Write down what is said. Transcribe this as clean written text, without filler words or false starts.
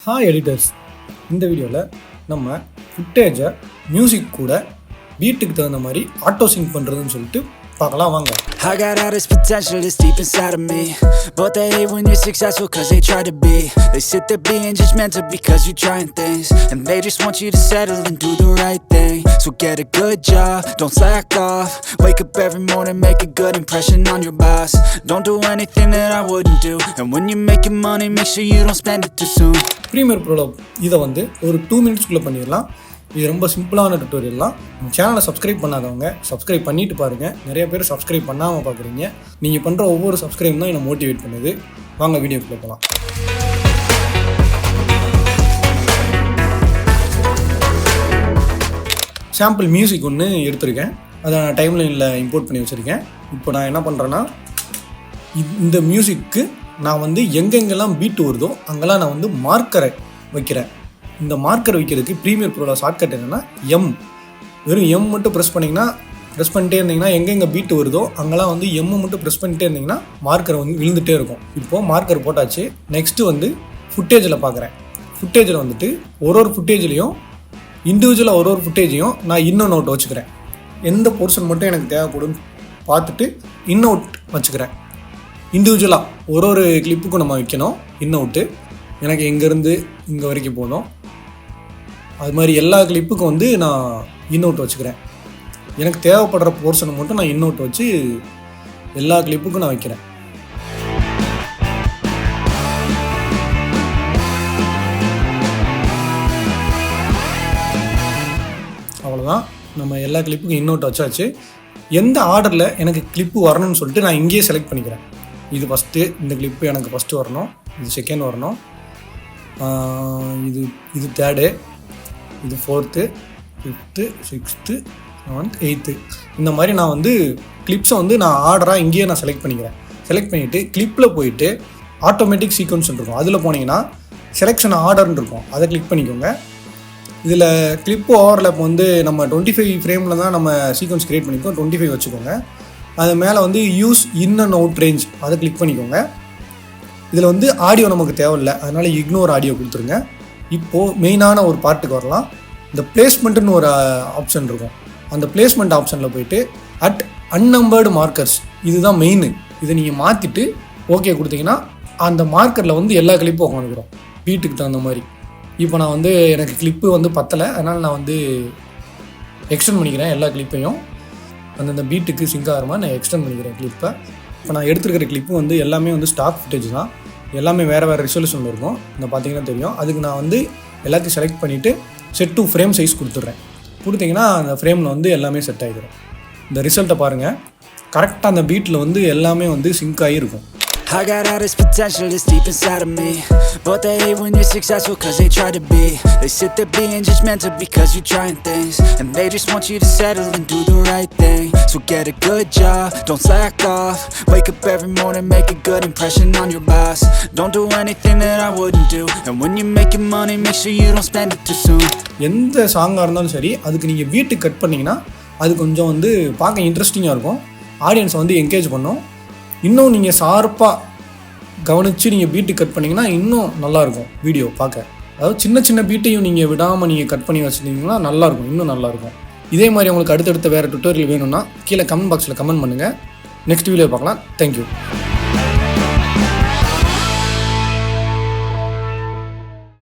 Hi editors, இந்த வீடியோவில் நம்ம ஃபுட்டேஜை மியூசிக் கூட பீட்டுக்கு தகுந்த மாதிரி ஆட்டோ சிங்க் பண்ணுறதுன்னு சொல்லிட்டு பார்க்கலாம் வாங்க. I got all this potential that's deep inside of me, but they hate when you're successful cause they try to be. They sit there being judgmental because you're trying things, and they just want you to settle and do the right thing. So get a good job, don't slack off, wake up every morning, make a good impression on your boss. Don't do anything that I wouldn't do, and when you're making money make sure you don't spend it too soon. Premiere ப்ரோல இதை ஒரு 2 மினிட்ஸ்க்குள்ளே பண்ணிடலாம். இது ரொம்ப சிம்பிளான tutorial தான். சேனலை subscribe பண்ணாதவங்க சப்ஸ்கிரைப் பண்ணிட்டு பாருங்கள். நிறைய பேர் சப்ஸ்கிரைப் பண்ணாமல் பார்க்குறீங்க. நீங்கள் பண்ணுற ஒவ்வொரு சப்ஸ்கிரைப் தான் என்னை மோட்டிவேட் பண்ணுது. வாங்க வீடியோக்குள்ளே போகலாம். சாம்பிள் மியூசிக் ஒன்று எடுத்திருக்கேன். அதை நான் டைம்லைனில் இம்போர்ட் பண்ணி வச்சுருக்கேன். இப்போ நான் என்ன பண்ணுறேன்னா, இந்த மியூசிக்கு நான் எங்கெங்கெல்லாம் பீட்டு வருதோ அங்கெல்லாம் நான் மார்க்கரை வைக்கிறேன். இந்த மார்க்கர் வைக்கிறதுக்கு ப்ரீமியர் ப்ரோவில் ஷார்ட்கட் என்னென்னா வெறும் எம் மட்டும் ப்ரெஸ் பண்ணிட்டே இருந்தீங்கன்னா எங்கெங்கே பீட்டு வருதோ அங்கெல்லாம் எம் மட்டும் ப்ரெஸ் பண்ணிட்டே இருந்தீங்கன்னா மார்க்கர் விழுந்துகிட்டே இருக்கும். இப்போது மார்க்கர் போட்டாச்சு. நெக்ஸ்ட்டு ஃபுட்டேஜில் பார்க்குறேன். ஃபுட்டேஜில் ஒரு ஃபுட்டேஜ்லேயும் இண்டிவிஜுவலாக ஒரு ஃபுட்டேஜையும் நான் இன்னொன்று நோட் வச்சுக்கிறேன். எந்த போர்ஷன் மட்டும் எனக்கு தேவைப்படும் பார்த்துட்டு இன்னொட் வச்சுக்கிறேன். இண்டிவிஜுவலாக ஒரு கிளிப்புக்கும் நம்ம வைக்கணும். இன்னொட்டு எனக்கு எங்கேருந்து இங்கே வரைக்கும் போகணும். அது மாதிரி எல்லா கிளிப்புக்கும் நான் இன்னொட்டு வச்சுக்கிறேன். எனக்கு தேவைப்படுற போர்ஷனை மட்டும் நான் இன்னொட்டு வச்சு எல்லா கிளிப்புக்கும் நான் வைக்கிறேன். அவ்வளோதான். நம்ம எல்லா கிளிப்புக்கும் இன்னொட்டு வச்சாச்சு. எந்த ஆர்டரில் எனக்கு கிளிப்பு வரணும்னு சொல்லிட்டு நான் இங்கேயே செலக்ட் பண்ணிக்கிறேன். இது ஃபஸ்ட்டு, இந்த கிளிப்பு எனக்கு ஃபஸ்ட்டு வரணும், இது செகண்ட் வரணும், இது தேர்டு, இது fourth, fifth, sixth, seventh, eighth. இந்த மாதிரி நான் கிளிப்ஸை நான் ஆர்டராக இங்கேயே நான் செலக்ட் பண்ணிக்கிறேன். செலக்ட் பண்ணிவிட்டு கிளிப்பில் போயிட்டு ஆட்டோமேட்டிக் சீக்வன்ஸ் இருக்கும். அதில் போனீங்கன்னா செலெக்ஷன் ஆர்டர்னு இருக்கும். அதை கிளிக் பண்ணிக்கோங்க. இதில் கிளிப்பு ஓவர்லேப் நம்ம 25 ஃப்ரேமில் தான் நம்ம சீக்வன்ஸ் க்ரியேட் பண்ணிக்கோம். 25 வச்சுக்கோங்க. அது மேலே use in and out range அதை கிளிக் பண்ணிக்கோங்க. இதில் ஆடியோ நமக்கு தேவையில்லை, அதனால் இக்னோர் ஆடியோ கொடுத்துருங்க. இப்போது மெயினான ஒரு பார்ட்டுக்கு வரலாம். இந்த பிளேஸ்மெண்ட்டுன்னு ஒரு ஆப்ஷன் இருக்கும். அந்த பிளேஸ்மெண்ட் ஆப்ஷனில் போயிட்டு அன்னம்பர்டு மார்க்கர்ஸ், இதுதான் மெயின். இதை நீங்கள் மாற்றிட்டு ஓகே கொடுத்தீங்கன்னா அந்த மார்க்கரில் எல்லா கிளிப்பும் உட்காந்துக்கிறோம் பீட்டுக்கு தகுந்த மாதிரி. இப்போ நான் எனக்கு கிளிப்பு பத்தலை, அதனால் நான் எக்ஸ்டெண்ட் பண்ணிக்கிறேன். எல்லா கிளிப்பையும் அந்த பீட்டுக்கு சிங்க் ஆகிற மாதிரி நான் எக்ஸ்டெண்ட் பண்ணிக்கிறேன் கிளிப்பை. இப்போ நான் எடுத்துருக்கிற கிளிப்பு எல்லாமே ஸ்டாக் ஃபுட்டேஜ் தான். எல்லாமே வேறு ரிசல்யூஷனில் இருக்கும். இந்த பார்த்தீங்கன்னா தெரியும். அதுக்கு நான் எல்லாத்தையும் செலக்ட் பண்ணிவிட்டு செட் டு ஃப்ரேம் சைஸ் கொடுத்தீங்கன்னா அந்த ஃப்ரேமில் எல்லாமே செட் ஆகிடும். இந்த ரிசல்ட்டை பாருங்கள். கரெக்டாக அந்த பீட்டில் எல்லாமே சிங்க் ஆகிருக்கும். I got all this potential that's deep inside of me, but they hate when you're successful cause they try to be. They sit there being judgmental because you're trying things, and they just want you to settle and do the right thing. So get a good job, don't slack off, wake up every morning, make a good impression on your boss. Don't do anything that I wouldn't do, and when you're making money make sure you don't spend it too soon. எந்த சாங்காக இருந்தாலும் சரி, அதுக்கு நீங்கள் வீட்டுக்கு cut பண்ணிங்கன்னா அது கொஞ்சம் பார்க்க இன்ட்ரெஸ்டிங்காக இருக்கும். ஆடியன்ஸை என்கேஜ் பண்ணும். இன்னும் நீங்கள் ஷார்ப்பாக கவனித்து நீங்கள் பீட்டு கட் பண்ணிங்கன்னா இன்னும் நல்லாயிருக்கும் வீடியோ பார்க்க. அதாவது சின்ன சின்ன பீட்டையும் நீங்கள் விடாமல் நீங்கள் கட் பண்ணி வச்சுருந்தீங்கன்னா நல்லாயிருக்கும், இன்னும் நல்லாயிருக்கும். இதே மாதிரி உங்களுக்கு அடுத்தடுத்த வேறு டுட்டோரியல் வேணும்னா கீழே கமெண்ட் பாக்ஸில் கமெண்ட் பண்ணுங்கள். நெக்ஸ்ட் வீடியோ பார்க்கலாம். தேங்க்யூ.